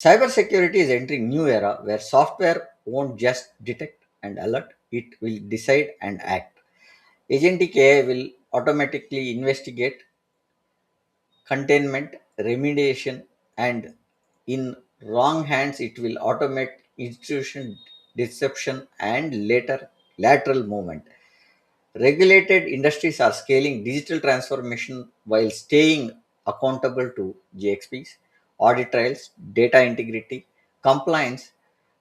Cybersecurity is entering new era where software won't just detect and alert, it will decide and act. Agentic AI will automatically investigate, containment, remediation, and in wrong hands, it will automate institution deception and lateral movement. Regulated industries are scaling digital transformation while staying accountable to GXPs, audit trails, data integrity, compliance.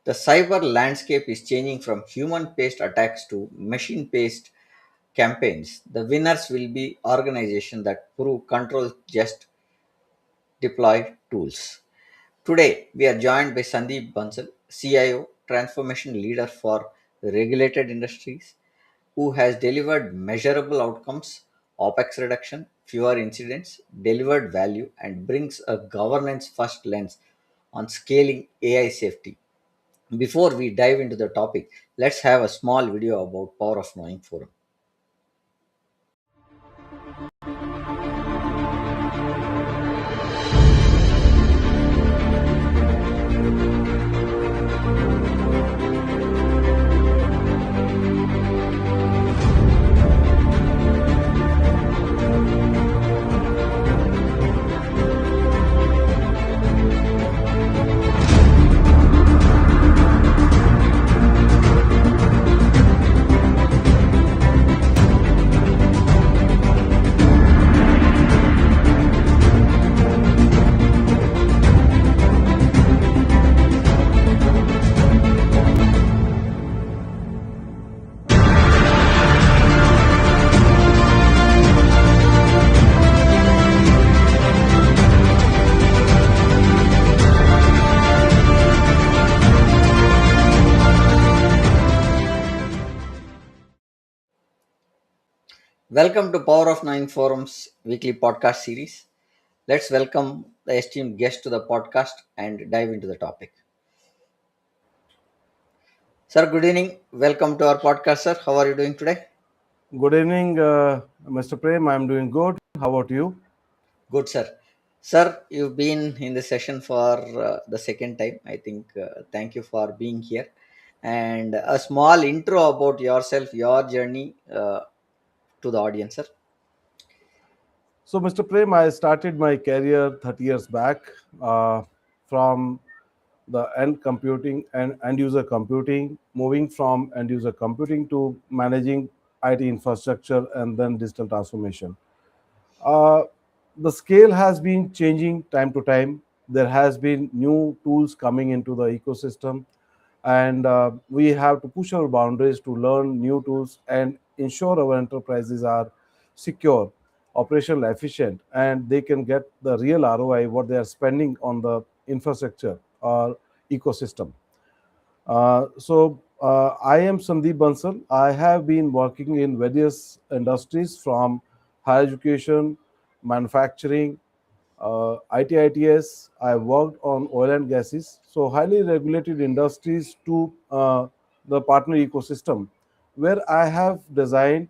The cyber landscape is changing from human paced attacks to machine paced campaigns. The winners will be organizations that prove control just deploy tools. Today, we are joined by Sandeep Bansal, CIO, transformation leader for regulated industries, who has delivered measurable outcomes, OPEX reduction, fewer incidents, delivered value, and brings a governance first lens on scaling AI safety. Before we dive into the topic, let's have a small video about Power of Knowing Forum. Welcome to Power of Nine Forum's weekly podcast series. Let's welcome the esteemed guest to the podcast and dive into the topic. Sir, good evening. Welcome to our podcast, sir. How are you doing today? Good evening, Mr. Prem. I'm doing good. How about you? Good, sir. Sir, you've been in the session for the second time. I think thank you for being here. And a small intro about yourself, your journey to the audience, sir. So, Mr. Prem, I started my career 30 years back from the end user computing, moving from end user computing to managing IT infrastructure and then digital transformation. Uh, the scale has been changing time to time. There has been new tools coming into the ecosystem, and we have to push our boundaries to learn new tools and ensure our enterprises are secure, operational efficient, and they can get the real ROI what they are spending on the infrastructure or ecosystem. I am Sandeep Bansal. I have been working in various industries from higher education, manufacturing, ITITS. I worked on oil and gases, so highly regulated industries to the partner ecosystem, where I have designed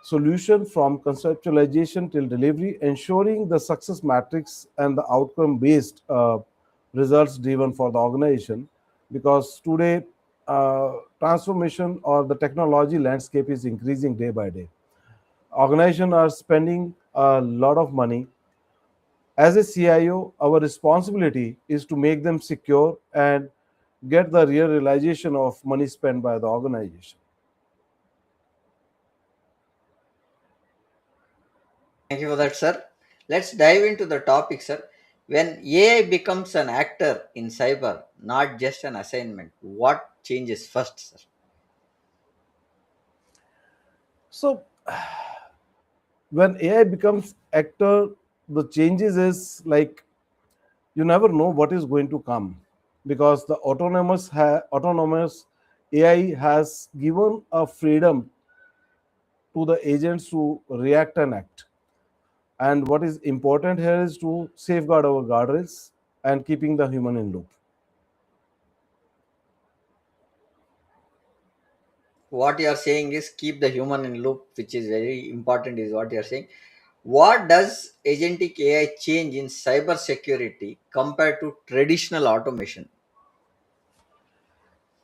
solution from conceptualization till delivery, ensuring the success matrix and the outcome based results driven for the organization. Because today, transformation or the technology landscape is increasing day by day. Organizations are spending a lot of money. As a CIO, our responsibility is to make them secure and get the real realization of money spent by the organization. Thank you for that, sir. Let's dive into the topic, sir. When AI becomes an actor in cyber, not just an assignment, what changes first, sir? So, when AI becomes actor, the changes is like you never know what is going to come, because the autonomous AI has given a freedom to the agents to react and act. And what is important here is to safeguard our guardrails and keeping the human in loop. What you are saying is keep the human in loop, which is very important, is what you are saying. What does agentic AI change in cybersecurity compared to traditional automation?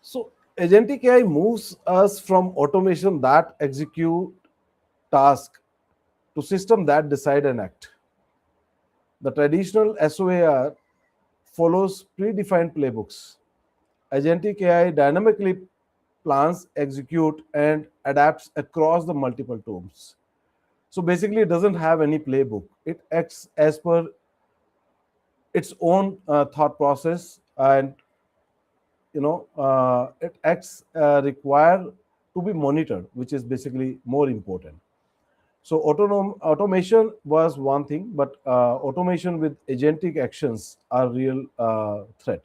So agentic AI moves us from automation that execute task to system that decide and act. The traditional SOAR follows predefined playbooks. Agentic AI dynamically plans, execute, and adapts across the multiple tools. So basically, it doesn't have any playbook. It acts as per its own thought process, and it acts require to be monitored, which is basically more important. So automation was one thing, but automation with agentic actions are real threat.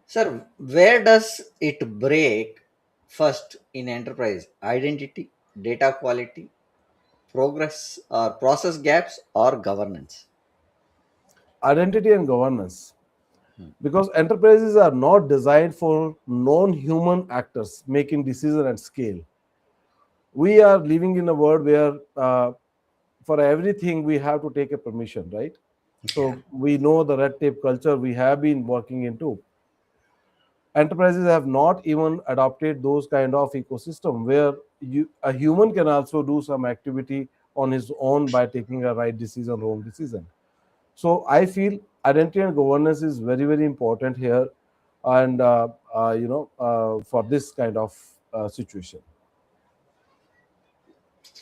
Sir, where does it break first in enterprise? Identity, data quality, progress or process gaps or governance? Identity and governance, because enterprises are not designed for non-human actors making decisions at scale. We are living in a world where for everything we have to take a permission, right? Yeah. So we know the red tape culture we have been working into. Enterprises have not even adopted those kind of ecosystem where a human can also do some activity on his own by taking a right decision, wrong decision. So I feel identity and governance is very, very important here, and for this kind of situation.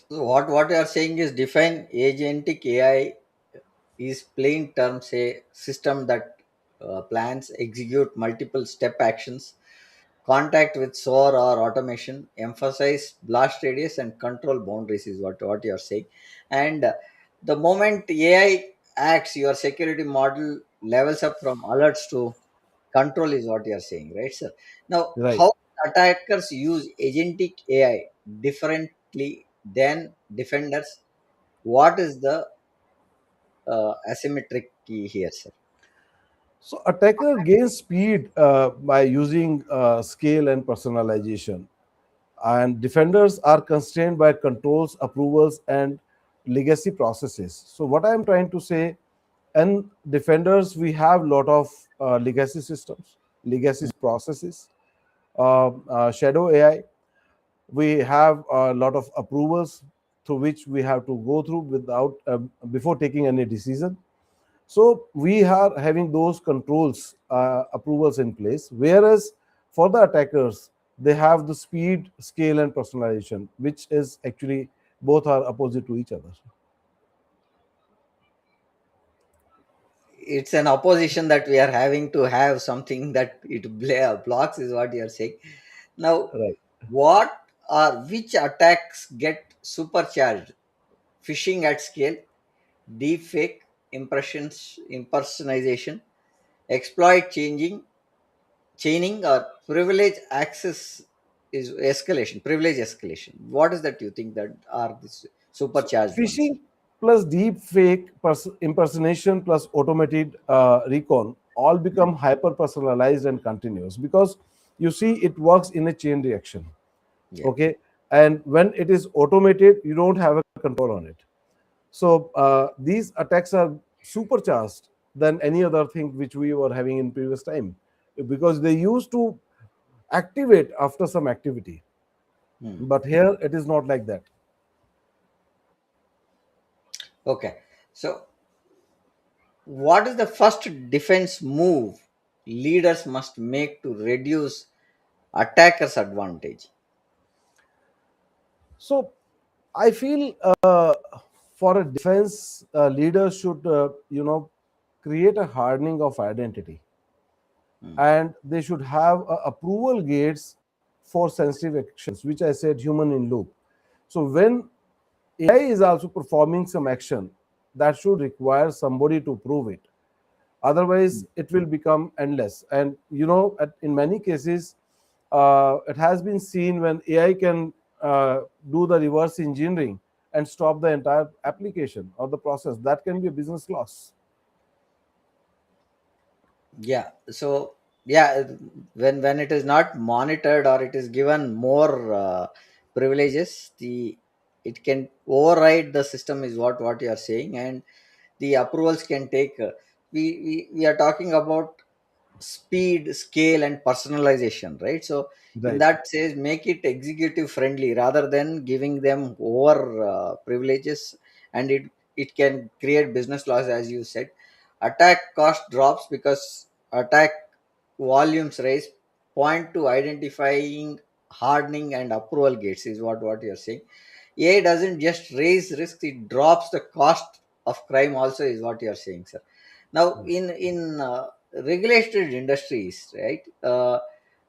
So what you are saying is define agentic AI is plain terms a system that plans, execute multiple step actions, contact with SOAR or automation, emphasize blast radius and control boundaries is what you are saying. And the moment AI acts, your security model levels up from alerts to control is what you are saying, right, sir? Now, Right. how attackers use agentic AI differently than defenders? What is the asymmetric key here, sir? So attacker gains speed by using scale and personalization, and defenders are constrained by controls, approvals, and legacy processes. So what I am trying to say, and defenders, we have lot of legacy systems, legacy processes, shadow AI. We have a lot of approvals through which we have to go through without before taking any decision. So we are having those controls, approvals in place. Whereas for the attackers, they have the speed, scale, and personalization, which is actually both are opposite to each other. It's an opposition that we are having to have something that blocks is what you are saying. Now, Right. what or which attacks get supercharged? Phishing at scale, deepfake, impersonation, exploit chaining, or privilege escalation. What is that you think that are the So supercharged ones? phishing plus deep fake impersonation plus automated recon all become hyper personalized and continuous, because you see it works in a chain reaction. Yeah. Okay, and when it is automated, you don't have a control on it. So these attacks are supercharged than any other thing which we were having in previous time, because they used to activate after some activity, Hmm. but here it is not like that. Okay. So, what is the first defense move leaders must make to reduce attackers' advantage? So I feel for a defense, leader should create a hardening of identity, Hmm. and they should have approval gates for sensitive actions, which I said human in loop. So when AI is also performing some action, that should require somebody to prove it. Otherwise, it will become endless. And in many cases, it has been seen when AI can do the reverse engineering and stop the entire application or the process. That can be a business loss. Yeah. So, yeah, when it is not monitored or it is given more privileges, the it can override the system is what you are saying, and the approvals can take we are talking about speed, scale, and personalization, right? So in Right. that says make it executive friendly rather than giving them over privileges, and it can create business loss, as you said. Attack cost drops because attack volumes rise, point to identifying hardening and approval gates is what you're saying. AI doesn't just raise risk, it drops the cost of crime also is what you're saying, sir. Now in regulated industries, right,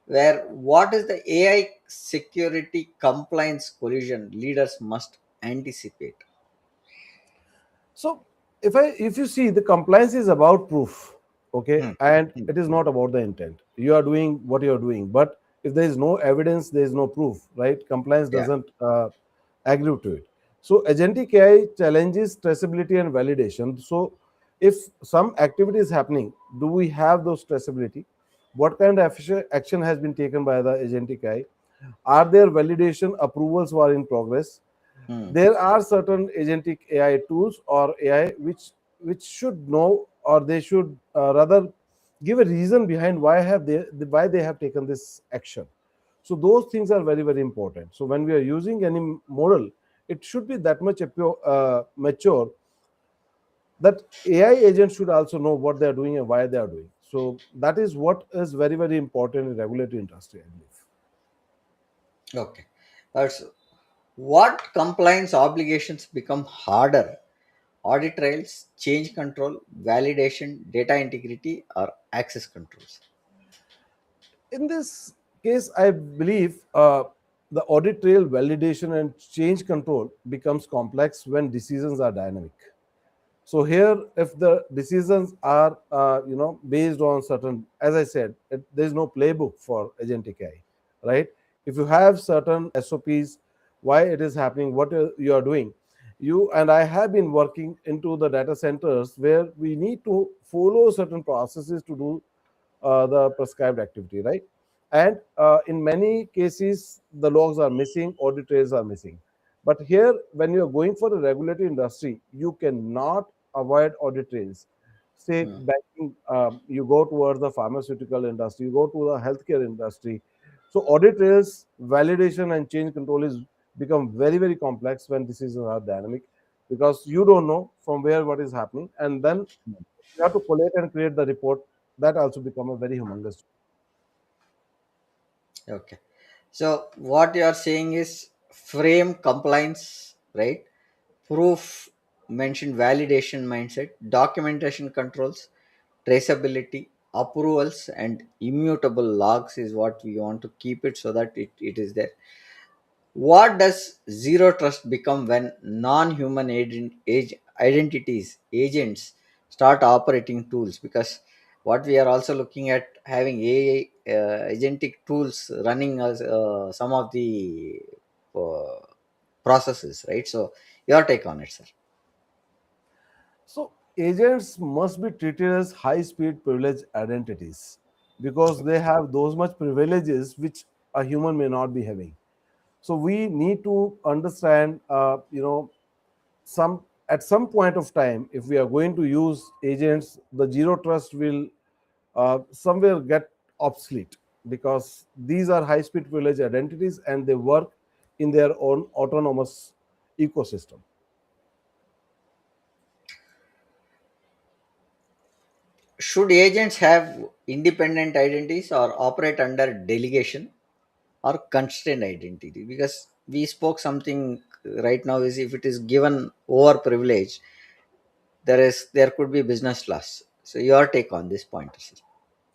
where what is the AI security compliance collision leaders must anticipate? So if you see, the compliance is about proof, okay, Hmm. and Hmm. it is not about the intent. You are doing what you are doing, but if there is no evidence, there is no proof, right? Compliance Yeah. doesn't agree to it. So agentic AI challenges traceability and validation. So if some activity is happening, do we have those traceability? What kind of action has been taken by the agentic AI? Are there validation approvals who are in progress? Hmm. There are certain agentic AI tools or AI which should know, or they should rather give a reason behind why they have taken this action. So those things are very very important. So when we are using any model, it should be that much mature that AI agents should also know what they are doing and why they are doing. So that is what is very very important in regulatory industry, I believe. Okay. That's what compliance obligations become harder: audit trails, change control, validation, data integrity, or access controls? In this case, I believe the audit trail validation and change control becomes complex when decisions are dynamic. So here, if the decisions are based on certain, as I said, there is no playbook for agentic AI, right? If you have certain SOPs, why it is happening, what you are doing, you and I have been working into the data centers where we need to follow certain processes to do the prescribed activity, right? And in many cases, the logs are missing, audit trails are missing. But here, when you are going for a regulated industry, you cannot avoid audit trails. Say Hmm. banking, you go towards the pharmaceutical industry, you go to the healthcare industry. So audit trails, validation, and change control is become very very complex when decisions are dynamic, because you don't know from where what is happening, and then you have to collate and create the report. That also become a very humongous. Okay. So what you are saying is frame compliance, right? Proof mentioned validation mindset, documentation controls, traceability, approvals, and immutable logs is what we want to keep it so that it is there. What does zero trust become when non-human identities, agents start operating tools? Because what we are also looking at having AI agentic tools running as some of the uh, processes, right? So your take on it, sir. So agents must be treated as high-speed privileged identities because they have those much privileges which a human may not be having. So we need to understand, some at some point of time, if we are going to use agents, the zero trust will somewhere get obsolete, because these are high-speed privileged identities and they work in their own autonomous ecosystem. Should agents have independent identities or operate under delegation or constrained identity? Because we spoke something right now is if it is given over privilege, there could be business loss. So your take on this point, sir.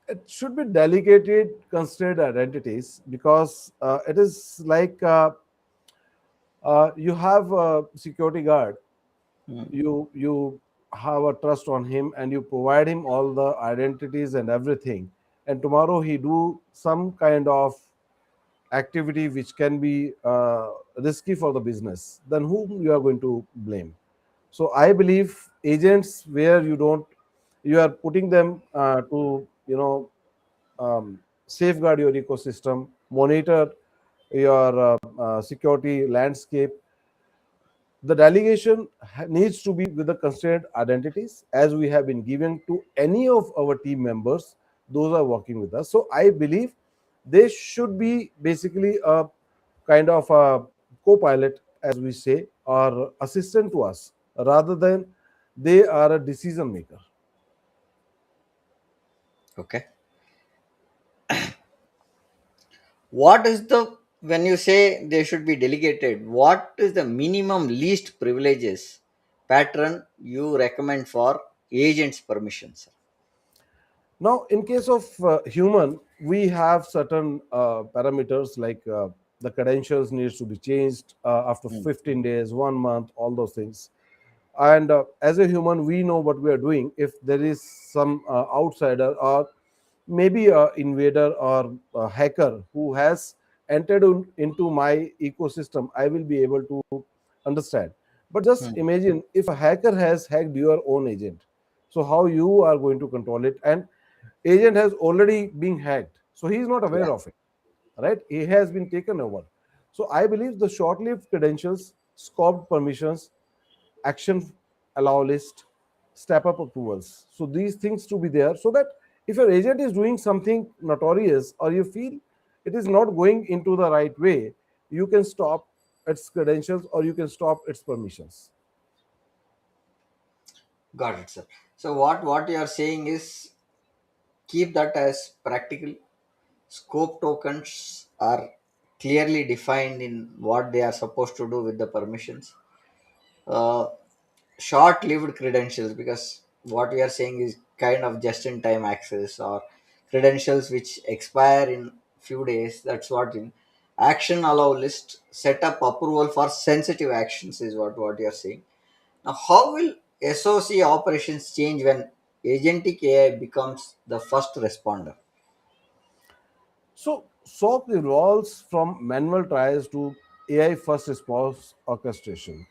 It should be delegated considered identities, because it is like you have a security guard, Hmm. you have a trust on him and you provide him all the identities and everything, and tomorrow he do some kind of activity which can be risky for the business, then whom you are going to blame? So I believe agents where you don't, you are putting them to safeguard your ecosystem, monitor your security landscape. The delegation needs to be with the constrained identities as we have been given to any of our team members. Those are working with us. So I believe they should be basically a kind of a co-pilot, as we say, or assistant to us, rather than they are a decision maker. Okay. What is the, when you say they should be delegated, what is the minimum least privileges pattern you recommend for agents permissions? Now, in case of human, we have certain parameters like the credentials needs to be changed after Hmm. 15 days, 1 month, all those things. And as a human, we know what we are doing. If there is some outsider or maybe a invader or a hacker who has entered into my ecosystem, I will be able to understand. But just Hmm. imagine if a hacker has hacked your own agent, so how you are going to control it? And agent has already been hacked, so he is not Yeah. aware of it, right? He has been taken over. So I believe the short-lived credentials, scoped permissions, action allow list, step up approvals. So these things to be there, so that if your agent is doing something notorious or you feel it is not going into the right way, you can stop its credentials or you can stop its permissions. Got it, sir. So what you are saying is keep that as practical. Scope tokens are clearly defined in what they are supposed to do with the permissions. Uh, Short-lived credentials, because what we are saying is kind of just-in-time access or credentials which expire in few days. That's what in action allow list set up approval for sensitive actions is what you are saying. Now, how will SOC operations change when agentic AI becomes the first responder? So SOC evolves from manual trials to AI first response orchestration.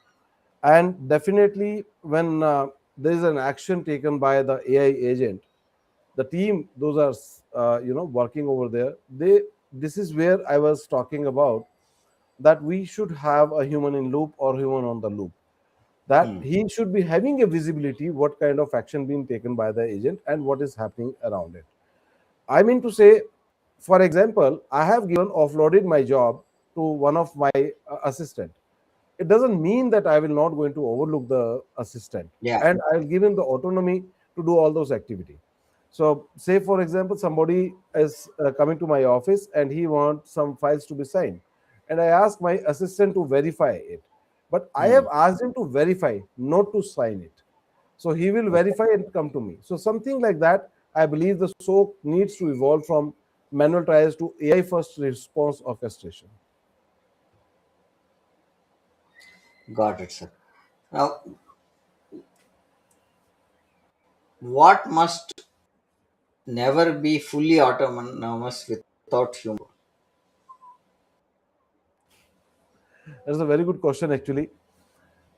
And definitely, when there is an action taken by the AI agent, the team, those are working over there. This is where I was talking about, that we should have a human in loop or human on the loop. That Hmm. he should be having a visibility what kind of action being taken by the agent and what is happening around it. I mean to say, for example, I have given offloaded my job to one of my assistant. It doesn't mean that I will not going to overlook the assistant, Yeah. and I'll give him the autonomy to do all those activity. So, say for example, somebody is coming to my office and he wants some files to be signed, and I ask my assistant to verify it, but I Hmm. have asked him to verify, not to sign it. So he will Okay. verify and come to me. So something like that, I believe the SOAP needs to evolve from manual trials to AI first response orchestration. Got it, sir. Now, what must never be fully autonomous without human? That's a very good question, actually.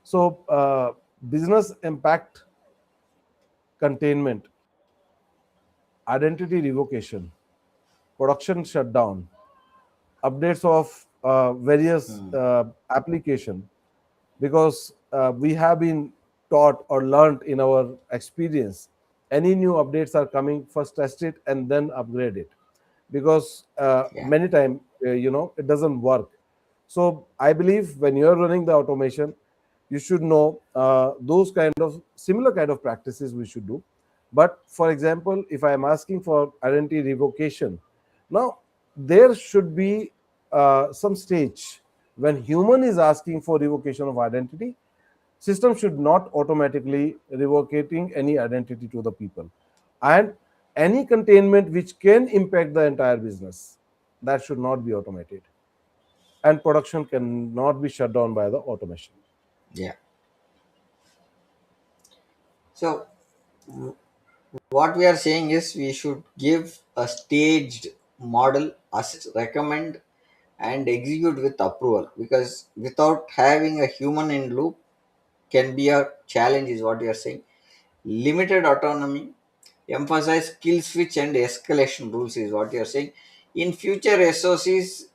So, business impact containment, identity revocation, production shutdown, updates of various Hmm. application, because we have been taught or learned in our experience, any new updates are coming, first test it and then upgrade it, because Yeah. many times it doesn't work. So I believe when you're running the automation, you should know those kind of similar kind of practices we should do. But for example, if I am asking for identity revocation, now there should be some stage when human is asking for revocation of identity. System should not automatically revocating any identity to the people, and any containment which can impact the entire business, that should not be automated, and production cannot be shut down by the automation. Yeah. So what we are saying is we should give a staged model, assess, recommend, and execute with approval, because without having a human in loop can be a challenge is what we are saying. Limited autonomy, emphasize kill switch and escalation rules is what you're saying. In future SOCs,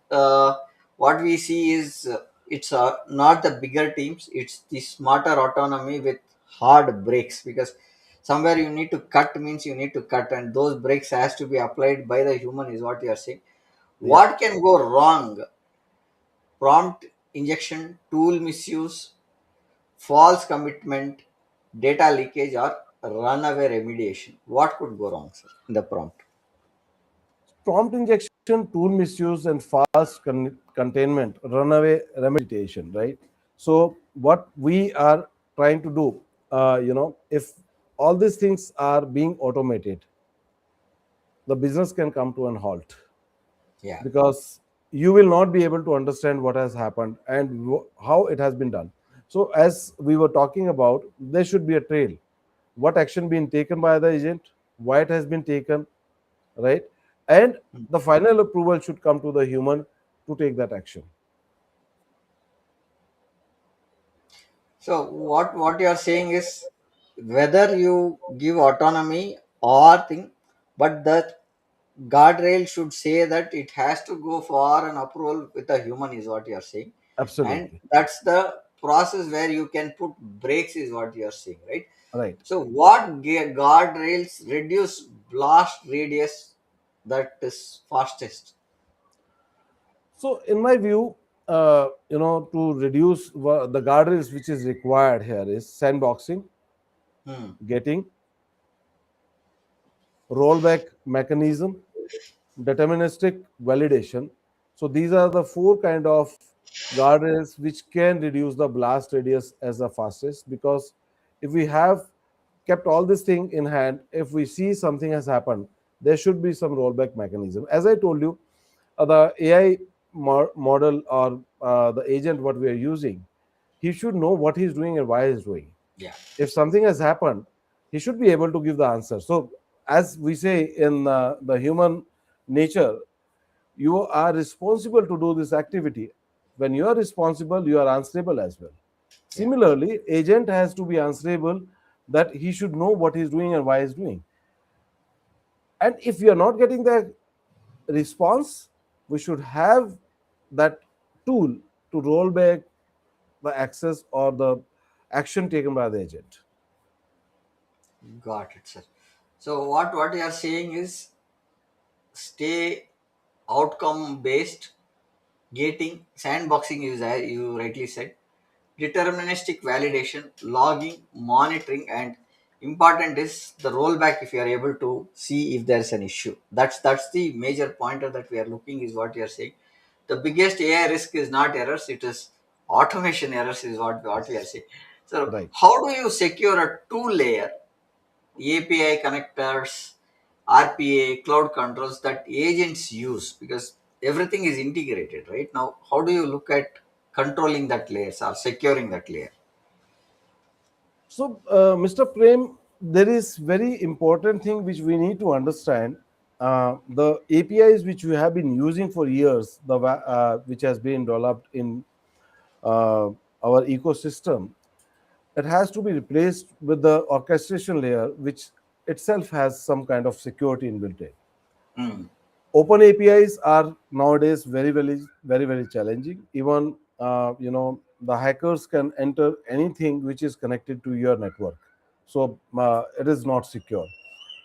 what we see is it's not the bigger teams, it's the smarter autonomy with hard breaks, because somewhere you need to cut means you need to cut, and those breaks has to be applied by the human is what you're saying. Yeah. What can go wrong? Prompt injection, tool misuse, false commitment, data leakage, or runaway remediation. What could go wrong, sir, in the prompt? Prompt injection, tool misuse, and fast containment, runaway remediation, right? So what we are trying to do, if all these things are being automated, the business can come to an halt, Yeah. because you will not be able to understand what has happened and how it has been done. So as we were talking about, there should be a trail, what action being taken by the agent, why it has been taken, right? And the final approval should come to the human to take that action. So what you are saying is whether you give autonomy or thing, but the guardrail should say that it has to go for an approval with a human is what you are saying, and Absolutely. that's the process where you can put brakes is what you are saying, right? Right. So what guardrails reduce blast radius that is fastest? So in my view, to reduce the guardrails which is required here is sandboxing, Hmm. getting rollback mechanism, deterministic validation. So these are the four kind of guardrails which can reduce the blast radius as the fastest. Because if we have kept all this thing in hand, if we see something has happened, there should be some rollback mechanism. As I told you, the AI model or the agent what we are using, he should know what he's doing and why he's doing. Yeah. If something has happened, he should be able to give the answer. So as we say in the human nature, you are responsible to do this activity. When you are responsible, you are answerable as well. Yeah. Similarly, agent has to be answerable, that he should know what he's doing and why he's doing. And if you are not getting the response, we should have that tool to roll back the access or the action taken by the agent. Got it, sir. So what you are saying is stay outcome based, gating, sandboxing is as you rightly said, deterministic validation, logging, monitoring, and important is the rollback if you are able to see if there's an issue. That's the major pointer that we are looking is what you are saying. The biggest AI risk is not errors, it is automation errors is what we are saying. So Right. how do you secure a two layer API connectors, RPA, cloud controls that agents use? Because everything is integrated right now. How do you look at controlling that layers or securing that layer? So, Mr. Prem, there is very important thing which we need to understand. The APIs which we have been using for years, which has been developed in our ecosystem, it has to be replaced with the orchestration layer, which itself has some kind of security inbuilt in. Hmm. Open APIs are nowadays very challenging. Even the hackers can enter anything which is connected to your network, so it is not secure.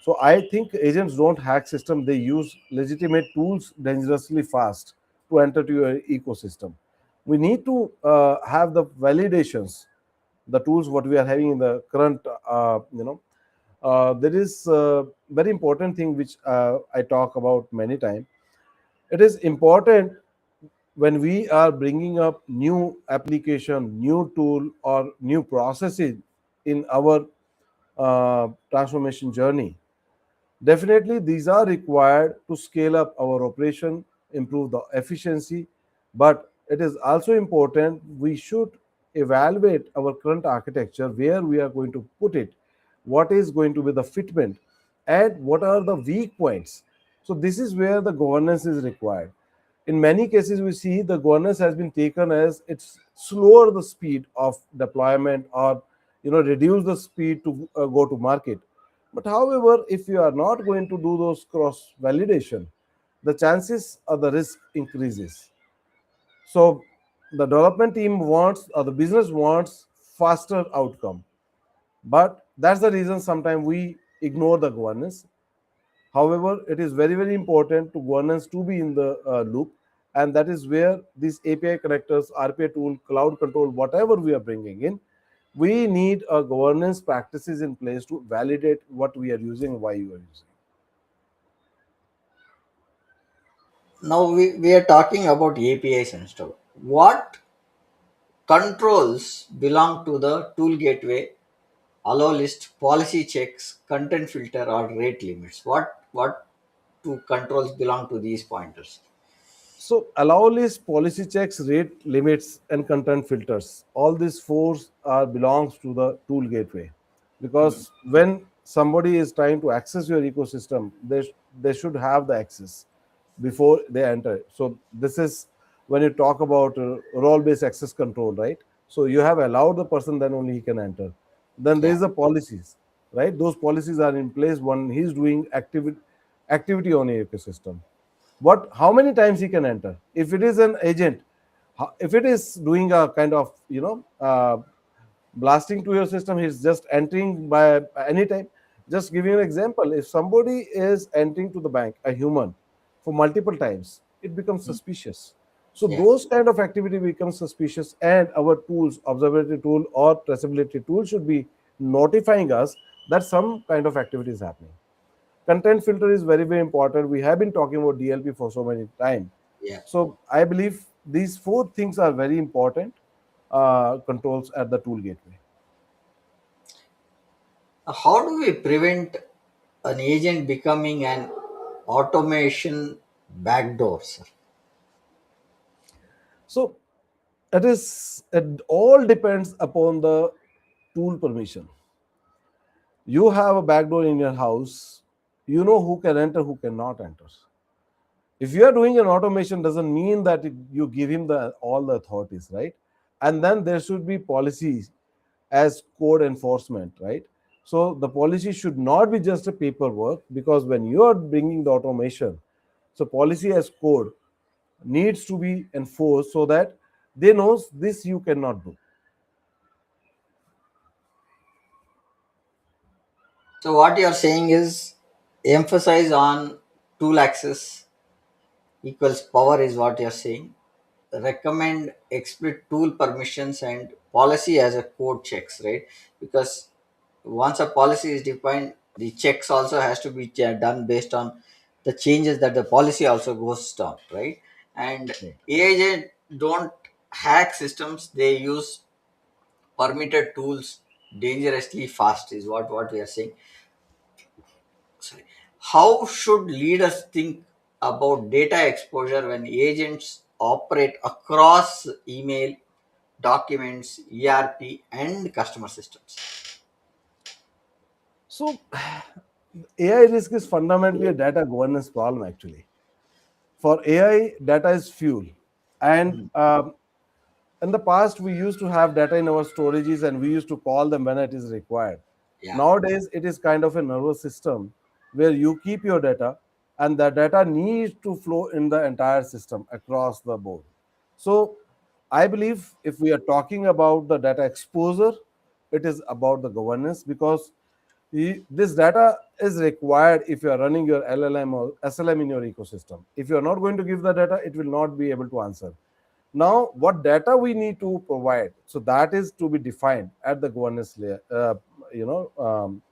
So I think agents don't hack system; they use legitimate tools dangerously fast to enter to your ecosystem. We need to have the validations, the tools what we are having in the current there is a very important thing which I talk about many times. It is important when we are bringing up new application, new tool, or new processes in our transformation journey. Definitely, these are required to scale up our operation, improve the efficiency, but it is also important we should evaluate our current architecture, where we are going to put it, what is going to be the fitment, and what are the weak points. So, this is where the governance is required. In many cases, we see the governance has been taken as it's slower the speed of deployment, or reduce the speed to go to market. But however, if you are not going to do those cross validation, the chances or the risk increases. So the development team wants or the business wants faster outcome, but that's the reason sometimes we ignore the governance. However, it is very, very important to governance to be in the loop, and that is where these API connectors, RPA tool, cloud control, whatever we are bringing in, we need a governance practices in place to validate what we are using, why you are using. Now we are talking about APIs and stuff. What controls belong to the tool gateway, allow list, policy checks, content filter, or rate limits? What two controls belong to these pointers? So allow list, policy checks, rate limits, and content filters. All these four are belongs to the tool gateway, Hmm. because when somebody is trying to access your ecosystem, they should have the access before they enter. So this is when you talk about role-based access control, right? So you have allowed the person, then only he can enter. Then there Yeah, is the policies, right? Those policies are in place when he's doing activity on a ecosystem. What, how many times he can enter? If it is an agent, if it is doing a kind of blasting to your system, he's just entering by any time. Just giving you an example, if somebody is entering to the bank, a human, for multiple times, it becomes hmm, suspicious. So yeah. those kind of activity becomes suspicious, and our tools, observability tool or traceability tool, should be notifying us that some kind of activity is happening. Content filter is very, very important. We have been talking about DLP for so many time. Yeah. So I believe these four things are very important controls at the tool gateway. How do we prevent an agent becoming an automation backdoor, sir? So it all depends upon the tool permission. You have a backdoor in your house, you know who can enter, who cannot enter. If you are doing an automation, doesn't mean that you give him the all the authorities, right? And then there should be policies as code enforcement, right? So the policy should not be just a paperwork, because when you are bringing the automation, so policy as code needs to be enforced so that they knows this you cannot do. So what you are saying is emphasize on tool access equals power is what you are saying. Recommend explicit tool permissions and policy as a code checks, right? Because once a policy is defined, the checks also has to be done based on the changes that the policy also goes down, right? And Right. agent don't hack systems, they use permitted tools dangerously fast is what we are saying. Sorry. How should leaders think about data exposure when agents operate across email, documents, ERP, and customer systems? So AI risk is fundamentally a data governance problem actually. For AI, data is fuel. And Hmm. in the past, we used to have data in our storages and we used to call them when it is required. Yeah. Nowadays, it is kind of a nervous system where you keep your data, and the data needs to flow in the entire system across the board. So I believe if we are talking about the data exposure, it is about the governance, because this data is required if you are running your LLM or SLM in your ecosystem. If you are not going to give the data, it will not be able to answer. Now, what data we need to provide, so that is to be defined at the governance layer,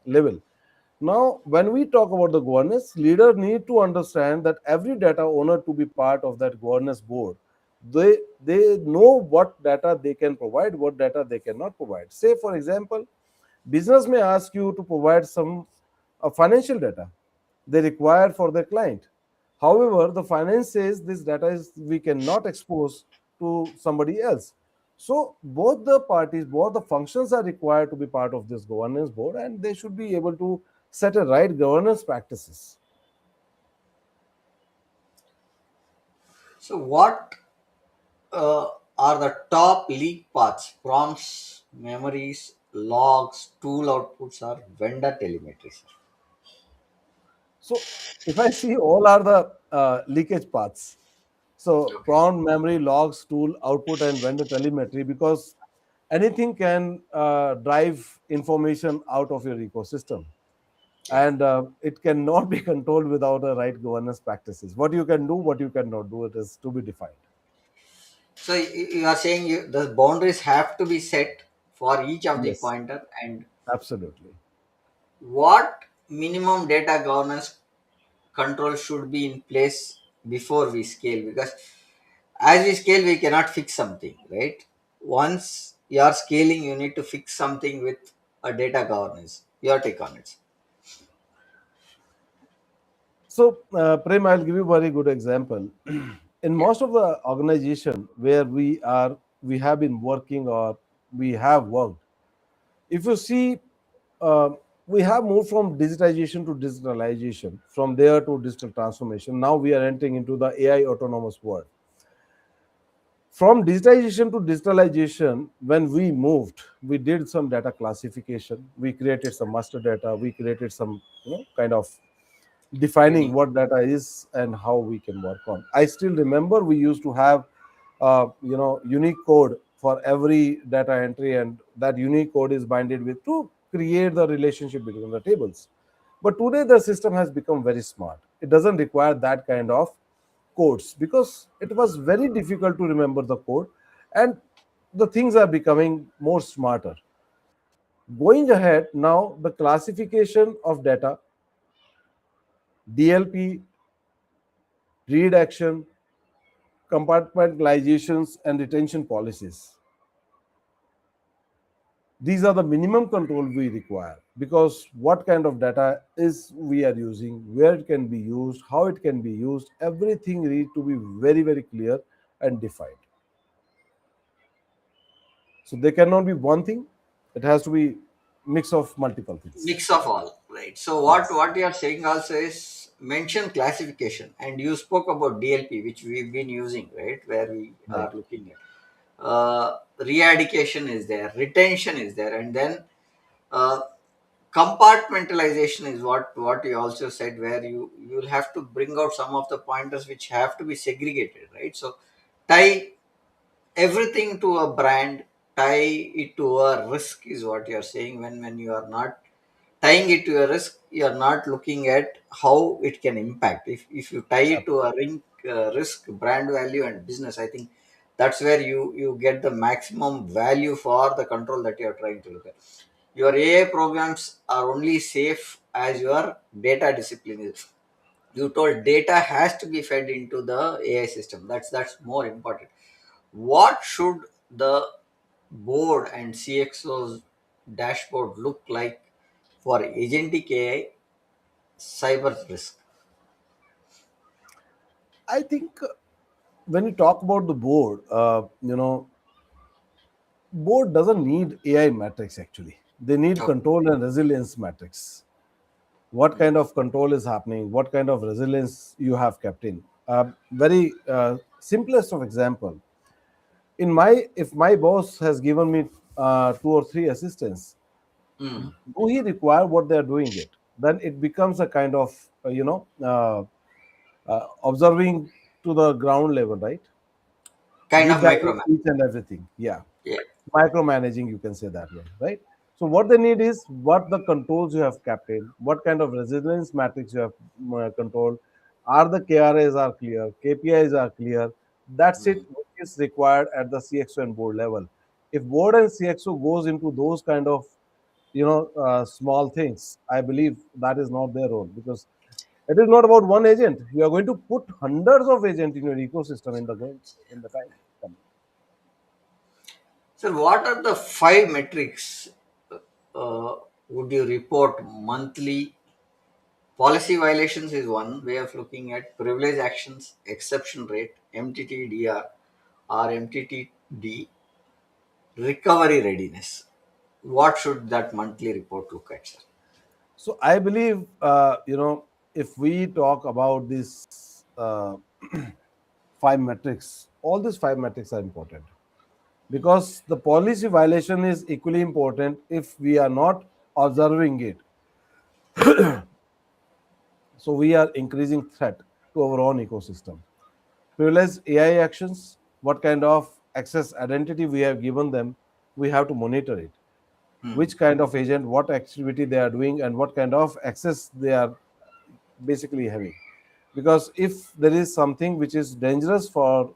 level. Now, when we talk about the governance, leader need to understand that every data owner to be part of that governance board. They know what data they can provide, what data they cannot provide. Say, for example, business may ask you to provide some financial data they require for their client. However, the finance says this data is we cannot expose to somebody else. So both the parties, both the functions are required to be part of this governance board, and they should be able to set a right governance practices. So, what are the top leak paths? Prompts, memories, logs, tool outputs, or vendor telemetry, sir? So if I see all are the leakage paths, so Okay. prompt memory, logs, tool output, and vendor telemetry, because anything can drive information out of your ecosystem, Yeah. and it cannot be controlled without the right governance practices. What you can do, what you cannot do, it is to be defined. So you are saying the boundaries have to be set for each of the Yes, pointer, and absolutely. what minimum data governance control should be in place before we scale, because as we scale we cannot fix something, right? Once you are scaling you need to fix something with a data governance. Your take on it. So, Prem, I'll give you a very good example. In Yeah. most of the organization where we have been working or we have worked, if you see, uh, we have moved from digitization to digitalization, from there to digital transformation. Now we are entering into the AI autonomous world. From digitization to digitalization, when we moved, we did some data classification, we created some master data, we created some kind of defining Unique. what data is and how we can work on. I still remember we used to have unique code for every data entry, and that unique code is binded with to create the relationship between the tables. But today the system has become very smart. It doesn't require that kind of codes, because it was very difficult to remember the code, and the things are becoming more smarter. Going ahead now, the classification of data, DLP, read action, compartmentalizations, and retention policies. These are the minimum control we require, because what kind of data is we are using, where it can be used, how it can be used, everything needs to be very, very clear and defined. So there cannot be one thing; it has to be mix of multiple things. Mix of all, right? So what Yes, what you are saying also is mention classification, and you spoke about DLP, which we've been using, right, where we are right. looking at re-education is there, retention is there, and then uh, compartmentalization is what you also said, where you'll have to bring out some of the pointers which have to be segregated, right? So tie everything to a brand, tie it to a risk is what you're saying. When you are not tying it to a risk, you're not looking at how it can impact. If you tie it to a risk, brand value and business, I think that's where you get the maximum value for the control that you're trying to look at. Your AI programs are only safe as your data discipline is. You told data has to be fed into the AI system. That's more important. What should the board and CXO's dashboard look like for agentic AI cyber risk? I think when you talk about the board, board doesn't need AI metrics actually. They need Okay. control and resilience metrics. What Mm. kind of control is happening, what kind of resilience you have kept in. Very simplest of example. In my If my boss has given me two or three assistants, Mm. do he require what they are doing it? Then it becomes a kind of observing to the ground level, right? Kind of Deep diving microman. each and everything. Yeah, Yeah. micromanaging, you can say that way, right? So what they need is what the controls you have kept in, what kind of resilience matrix you have controlled, are the KRAs are clear, KPIs are clear. That's it, Mm. which is required at the CXO and board level. If board and CXO goes into those kind of small things, I believe that is not their role, because it is not about one agent. You are going to put hundreds of agents in your ecosystem in the going in the time coming. So, what are the five metrics would you report monthly? Policy violations is one way of looking at privilege actions, exception rate, MTTDR or MTTD, recovery readiness. What should that monthly report look at, sir? So I believe, if we talk about these five metrics, all these five metrics are important, because the policy violation is equally important. If we are not observing it, So we are increasing threat to our own ecosystem. Privileged AI actions, what kind of access identity we have given them, we have to monitor it. Which kind of agent, what activity they are doing, and what kind of access they are basically having. Because if there is something which is dangerous for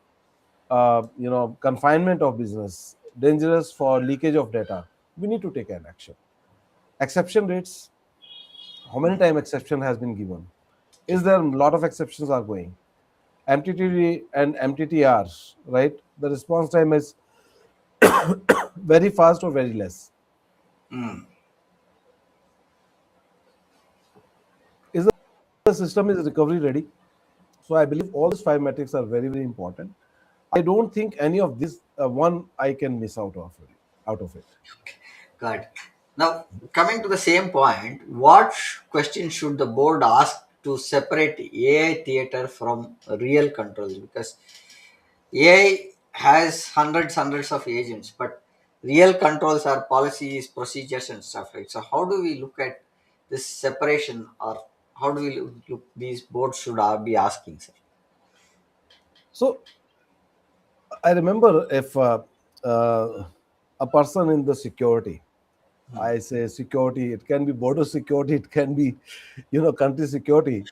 confinement of business, dangerous for leakage of data, we need to take an action. Exception rates, how many time exception has been given? Is Okay. there a lot of exceptions are going? MTTD and MTTRs, right? The response time is very fast or very less. Mm. Is the system is recovery ready? So I believe all these five metrics are very, very important. I don't think any of this one I can miss out of it. Got it. Now, coming to the same point, what question should the board ask to separate AI theater from real controls? Because AI has hundreds of agents, but real controls are policies, procedures, and stuff, right? So, how do we look at this separation, or how do we look these boards should be asking, sir? So I remember if a person in the security, I say security, it can be border security, it can be, country security.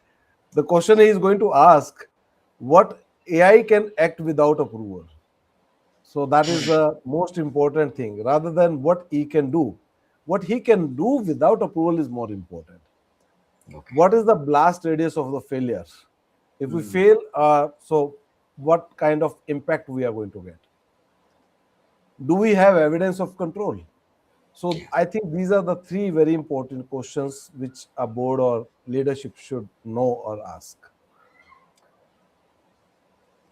The question he is going to ask, what AI can act without approval. So that is the most important thing, rather than what he can do. What he can do without approval is more important. Okay. What is the blast radius of the failure? If we Hmm. fail, so what kind of impact we are going to get? Do we have evidence of control? So Yeah. I think these are the three very important questions which a board or leadership should know or ask.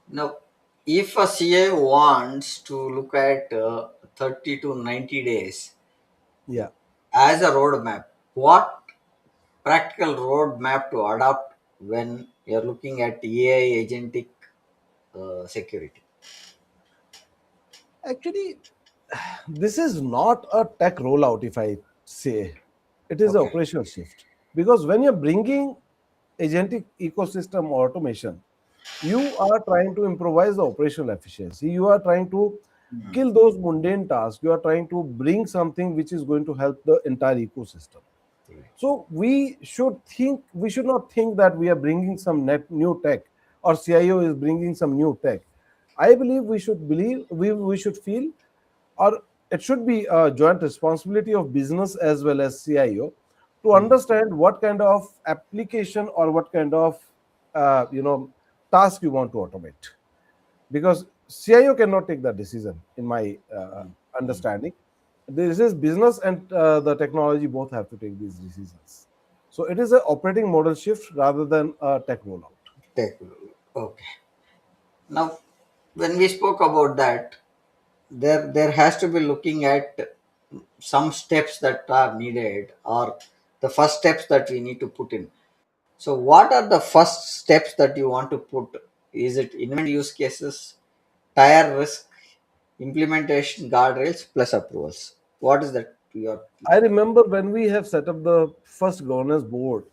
Now, if a CA wants to look at 30 to 90 days Yeah. as a roadmap, what practical roadmap to adopt when you're looking at AI agentic security? Actually, this is not a tech rollout, if I say. It is an Okay. operational shift. Because when you're bringing agentic ecosystem automation, you are trying to improvise the operational efficiency. You are trying to kill those mundane tasks. You are trying to bring something which is going to help the entire ecosystem. Right. So we should not think that we are bringing some net new tech or CIO is bringing some new tech. I believe we should feel, or it should be a joint responsibility of business as well as CIO to Hmm. understand what kind of application or what kind of task you want to automate, because CIO cannot take that decision. In my Hmm. understanding, this is business and the technology both have to take these decisions. So it is an operating model shift rather than a tech rollout. Okay. Now, when we spoke about that, there has to be looking at some steps that are needed, or the first steps that we need to put in. So, what are the first steps that you want to put? Is it invent use cases, tire risk, implementation guardrails, plus approvals? What is that you're I looking? remember when we have set up the first governance board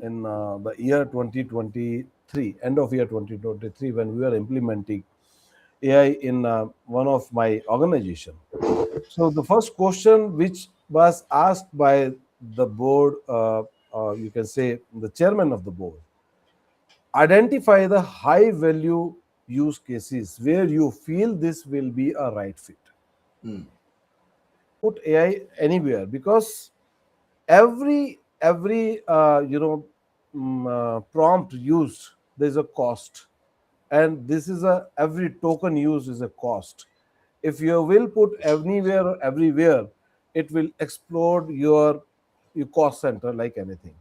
in the year 2023, end of year 2023, when we were implementing AI in one of my organization. So the first question which was asked by the board, you can say the chairman of the board, identify the high value use cases where you feel this will be a right fit. Hmm. Put AI anywhere, because every prompt used, there's a cost, and this is a every token used is a cost. If you will put anywhere or everywhere, it will explode your cost center like anything.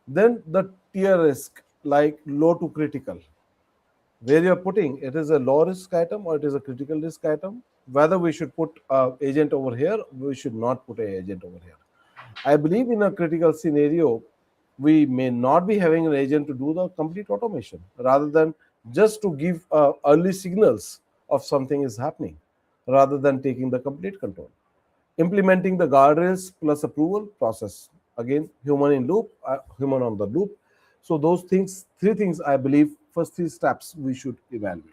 Then the tier risk, like low to critical, where you're putting it is a low risk item or it is a critical risk item, whether we should put a agent over here, we should not put a agent over here. I believe in a critical scenario, we may not be having an agent to do the complete automation, rather than just to give early signals of something is happening, rather than taking the complete control. Implementing the guardrails plus approval process. Again, human in loop, human on the loop. So those things, three things, I believe, first three steps we should evaluate.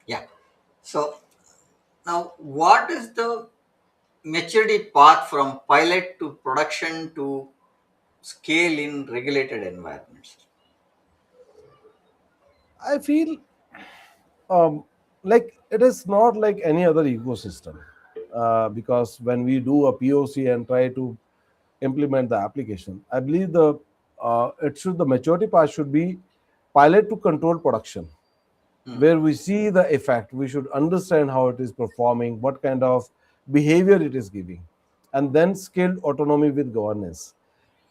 Yeah. So now, what is the maturity path from pilot to production to scale in regulated environments? I feel um, like it is not like any other ecosystem, because when we do a POC and try to implement the application, I believe the maturity path should be pilot to control production, Hmm. where we see the effect. We should understand how it is performing, what kind of behavior it is giving, and then scaled autonomy with governance.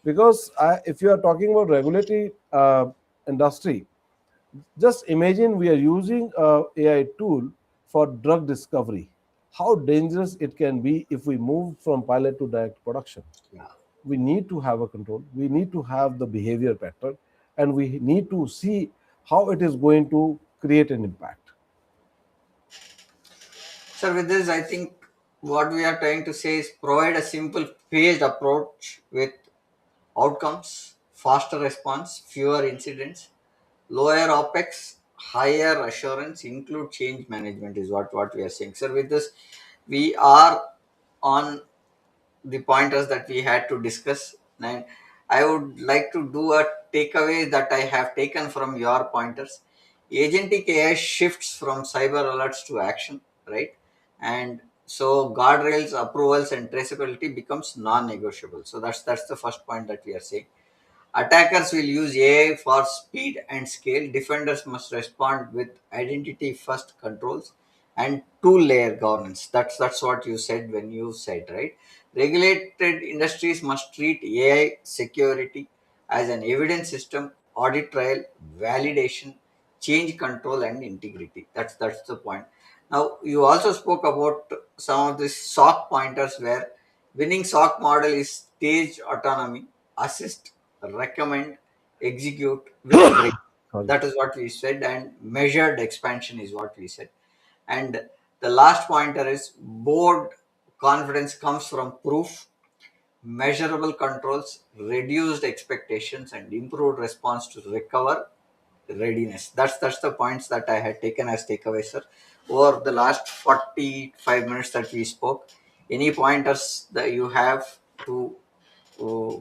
Because if you are talking about regulatory industry, just imagine we are using a AI tool for drug discovery. How dangerous it can be if we move from pilot to direct production. Yeah. We need to have a control. We need to have the behavior pattern, and we need to see how it is going to create an impact. So with this, I think what we are trying to say is provide a simple phased approach with outcomes, faster response, fewer incidents, lower OPEX, higher assurance, include change management is what we are saying. So with this, we are on the pointers that we had to discuss. And I would like to do a takeaway that I have taken from your pointers. Agentic AI shifts from cyber alerts to action, right? And so guardrails, approvals, and traceability becomes non-negotiable. So that's the first point that we are saying. Attackers will use AI for speed and scale. Defenders must respond with identity first controls and two layer governance. That's what you said when you said, right? Regulated industries must treat AI security as an evidence system, audit trail, validation, change control, and integrity. That's the point. Now you also spoke about some of the SOC pointers where winning SOC model is stage autonomy, assist, recommend, execute with grace. Sorry. That is what we said, and measured expansion is what we said. And the last pointer is board confidence comes from proof, measurable controls, reduced expectations, and improved response to recover readiness. That's the points that I had taken as takeaways, sir. Over the last 45 minutes that we spoke, any pointers that you have to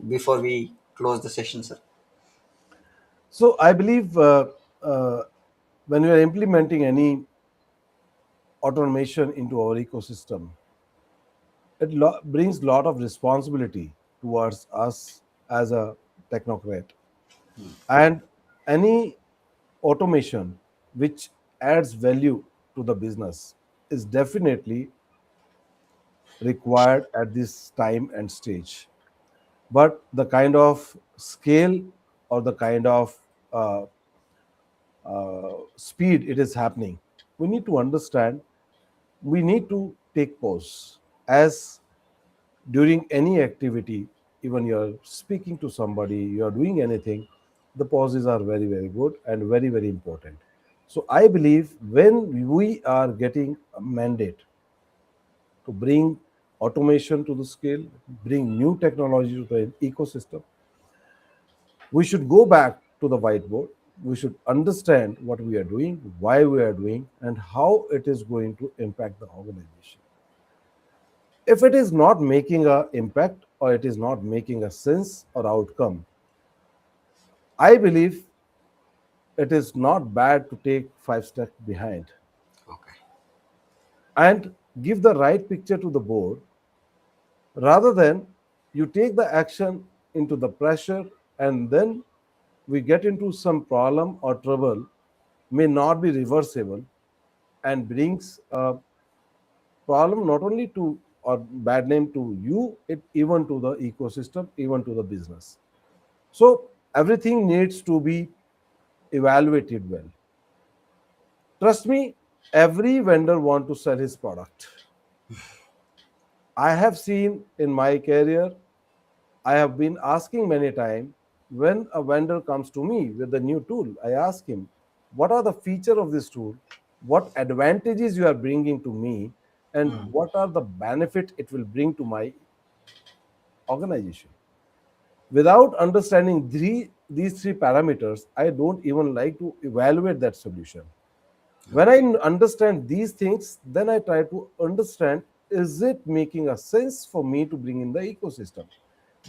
before we close the session, sir? So I believe uh, when we are implementing any automation into our ecosystem, it brings a lot of responsibility towards us as a technocrat. And any automation which adds value to the business is definitely required at this time and stage. But the kind of scale or the kind of uh, speed it is happening, we need to understand, we need to take pause. As during any activity, even you're speaking to somebody, you're doing anything, the pauses are very, very good and very, very important. So I believe when we are getting a mandate to bring automation to the scale, bring new technology to the ecosystem, we should go back to the whiteboard. We should understand what we are doing, why we are doing, and how it is going to impact the organization. If it is not making a impact or it is not making a sense or outcome, I believe it is not bad to take 5 steps behind Okay. and give the right picture to the board, rather than you take the action into the pressure, and then we get into some problem or trouble, may not be reversible, and brings a problem not only to or bad name to you, it even to the ecosystem, even to the business. So everything needs to be evaluated well. Trust me, every vendor want to sell his product. I have seen in my career, I have been asking many times, when a vendor comes to me with a new tool, I ask him, what are the feature of this tool? What advantages you are bringing to me, and Hmm. what are the benefit it will bring to my organization? Without understanding these three parameters, I don't even like to evaluate that solution. When I Okay. understand these things, then I try to understand, is it making a sense for me to bring in the ecosystem?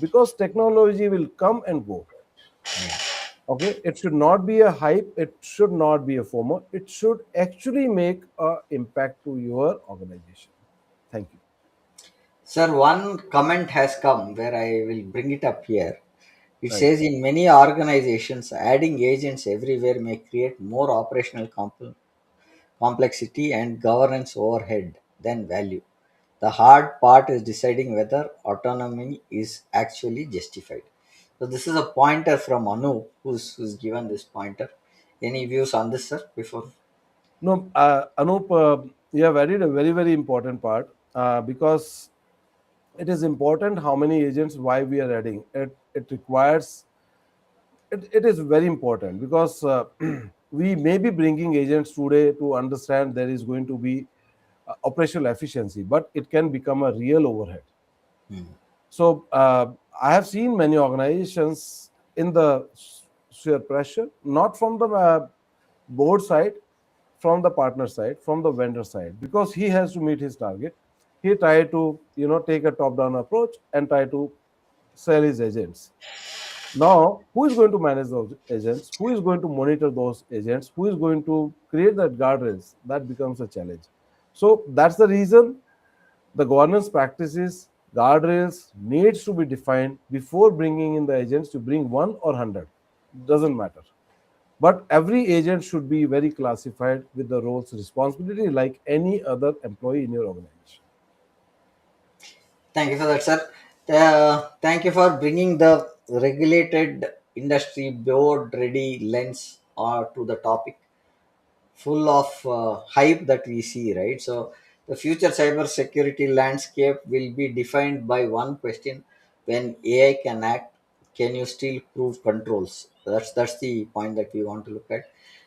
Because technology will come and go. Okay, it should not be a hype, it should not be a FOMO, it should actually make a impact to your organization. Thank you. Sir, one comment has come where I will bring it up here. It Right. says in many organizations, adding agents everywhere may create more operational complexity and governance overhead than value. The hard part is deciding whether autonomy is actually justified. So this is a pointer from Anu, who's given this pointer. Any views on this, sir? Before. No, Anup, you have added a very, very important part, because it is important how many agents, why we are adding. It requires, it is very important because we may be bringing agents today to understand there is going to be operational efficiency, but it can become a real overhead. Hmm. So I have seen many organizations in the sheer pressure, not from the board side, from the partner side, from the vendor side, because he has to meet his target. He try to take a top-down approach and try to sell his agents. Now, who is going to manage those agents? Who is going to monitor those agents? Who is going to create that guardrails? That becomes a challenge. So that's the reason the governance practices, guardrails needs to be defined before bringing in the agents. To bring one or 100, doesn't matter. But every agent should be very classified with the roles responsibility like any other employee in your organization. Thank you for that, sir. Thank you for bringing the regulated industry board ready lens to the topic, full of hype that we see, right? So, the future cyber security landscape will be defined by one question: when AI can act, can you still prove controls? That's the point that we want to look at.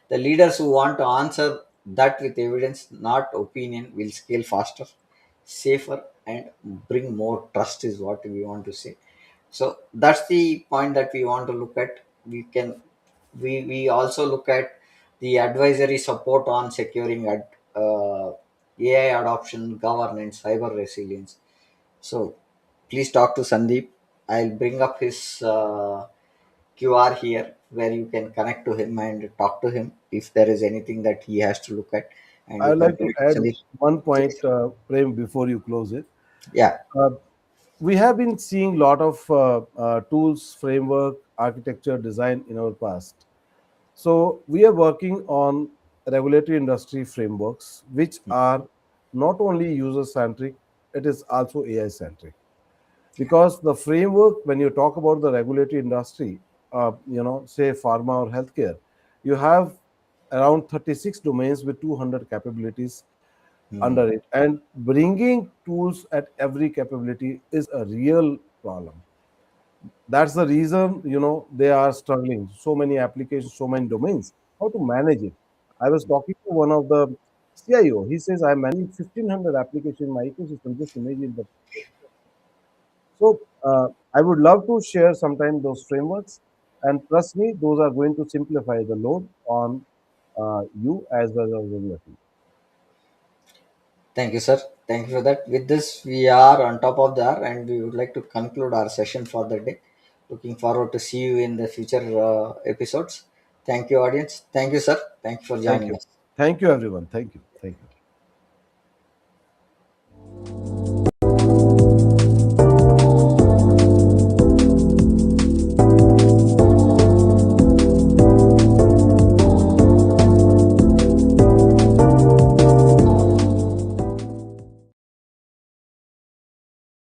The leaders who want to answer that with evidence, not opinion, will scale faster, safer, and bring more trust, is what we want to say. So that's the point that we want to look at. We also look at the advisory support on securing AI adoption, governance, cyber resilience. So please talk to Sandeep. I'll bring up his QR here where you can connect to him and talk to him if there is anything that he has to look at, and I you would can like to connect add Sandeep. one point, Please. Prem, before you close it. Yeah. Uh, we have been seeing a lot of tools, framework, architecture, design in our past. So we are working on regulatory industry frameworks, which are not only user centric, it is also AI centric. Because the framework, when you talk about the regulatory industry, say pharma or healthcare, you have around 36 domains with 200 capabilities Hmm. under it, and bringing tools at every capability is a real problem. That's the reason they are struggling. So many applications, so many domains. How to manage it? I was talking to one of the CIO. He says I'm managing 1,500 applications in my ecosystem. Just imagine the. So I would love to share sometime those frameworks, and trust me, those are going to simplify the load on you as well as on your team. Thank you, sir. Thank you for that. With this, we are on top of the hour, and we would like to conclude our session for the day. Looking forward to see you in the future episodes. Thank you, audience. Thank you, sir. Thank you for Thank joining you. us. Thank you, everyone. Thank you. Thank you.